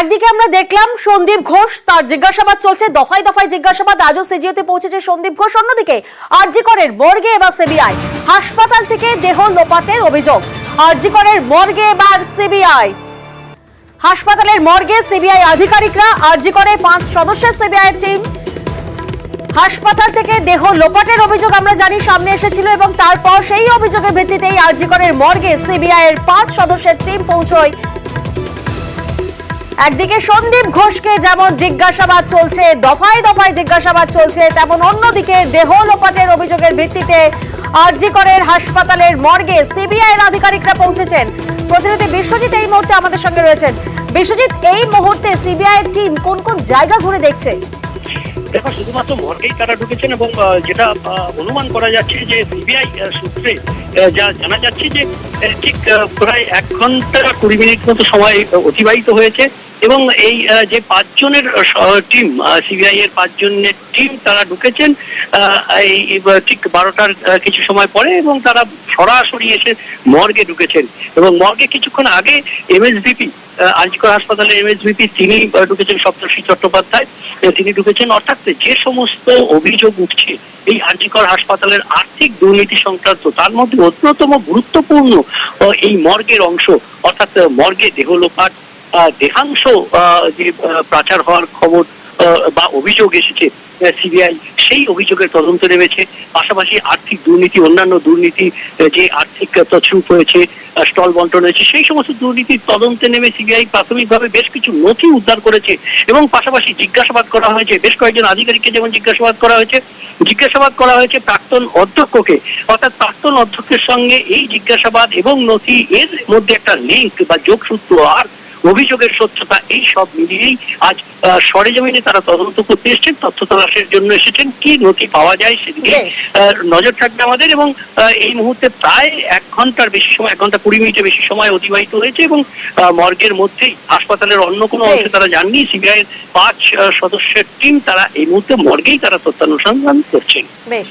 একদিকে আমরা দেখলাম সন্দীপ ঘোষ, তার জিজ্ঞাসাবাদ চলছে, দফায় দফায় জিজ্ঞাসাবাদ, আজও সিজিওতে পৌঁছেছে সন্দীপ ঘোষ। অন্যদিকে আরজি করের মর্গে এবার সিবিআই, হাসপাতাল থেকে দেহ লোপাটের অভিযোগ। আরজি করের মর্গে এবার সিবিআই, হাসপাতালের মর্গে সিবিআই আধিকারিকরা, আরজি করে 5 সদস্যের সিবিআই টিম, হাসপাতাল থেকে দেহ লোপাটের অভিযোগ আমরা জানি সামনে এসেছিল এবং তারপর সেই অভিযোগের ভিত্তিতেই আরজি করের মর্গে সিবিআই এর 5 সদস্যের টিম পৌঁছয়। একদিকে সন্দীপ ঘোষকে যেমন জিজ্ঞাসাবাদ চলছে, দফায় দফায় জিজ্ঞাসাবাদ চলছে, তেমন অন্যদিকে দেহ লোপাটের অভিযোগের ভিত্তিতে আরজি করের হাসপাতালের মর্গে সিবিআই এর আধিকারিকরা পৌঁছেছেন। প্রতিনিধি বিশ্বজিৎ এই মুহূর্তে আমাদের সঙ্গে রয়েছেন। বিশ্বজিৎ, এই মুহূর্তে সিবিআই এর টিম কোন কোন জায়গা ঘুরে দেখছে? দেখো, শুধুমাত্র মর্গেই তারা ঢুকেছেন এবং যেটা অনুমান করা যাচ্ছে যে সিবিআই সূত্রে যা জানা যাচ্ছে যে ঠিক প্রায় 1 ঘন্টা 20 মিনিট মতো সময় অতিবাহিত হয়েছে এবং এই যে 5 জনের টিম, সিবিআই এর 5 জনের টিম তারা ঢুকেছেন এই ঠিক 12টার কিছু সময় পরে এবং তারা সরাসরি এসে মর্গে ঢুকেছেন এবং মর্গে কিছুক্ষণ আগে এমএসভিপি, আরজি কর হাসপাতালের এমএসভিপি তিনি ঢুকেছেন, সপ্তর্ষি চট্টোপাধ্যায় তিনি ঢুকেছেন। অর্থাৎ যে সমস্ত অভিযোগ উঠছে এই আরজি কর হাসপাতালের আর্থিক দুর্নীতি সংক্রান্ত, তার মধ্যে অন্যতম গুরুত্বপূর্ণ এই মর্গের অংশ, অর্থাৎ মর্গে দেহ লোপাট, দেহাংশ যে পাচার হওয়ার খবর বা অভিযোগ এসেছে, সিবিআই সেই অভিযোগের তদন্ত নেমেছে। পাশাপাশি আর্থিক দুর্নীতি, অন্যান্য দুর্নীতি, যে আর্থিক তছরূপ হয়েছে, স্টল বন্টন হয়েছে, সেই সমস্ত দুর্নীতির তদন্তে নেমে সিবিআই প্রাথমিকভাবে বেশ কিছু নথি উদ্ধার করেছে এবং পাশাপাশি জিজ্ঞাসাবাদ করা হয়েছে বেশ কয়েকজন আধিকারিককে। যেমন জিজ্ঞাসাবাদ করা হয়েছে প্রাক্তন অধ্যক্ষকে, অর্থাৎ প্রাক্তন অধ্যক্ষের সঙ্গে এই জিজ্ঞাসাবাদ এবং নথি এর মধ্যে একটা লিঙ্ক বা যোগসূত্র আর অভিযোগের সত্যতা, এই সব মিলিয়েই আজ সরেজমিনে তারা তদন্ত করতে এসেছেন, তথ্য তলাশের জন্য এসেছেন। কি নথি পাওয়া যায় সেদিকে নজর থাকবে আমাদের। এবং এই মুহূর্তে প্রায় 1 ঘন্টার বেশি সময়, 1 ঘন্টা 20 মিনিটের বেশি সময় অতিবাহিত হয়েছে এবং মর্গের মধ্যেই, হাসপাতালের অন্য কোনো অংশে তারা যাননি। সিবিআই এর 5 সদস্যের টিম তারা এই মুহূর্তে মর্গেই তারা তথ্যানুসন্ধান করছেন। বেশ।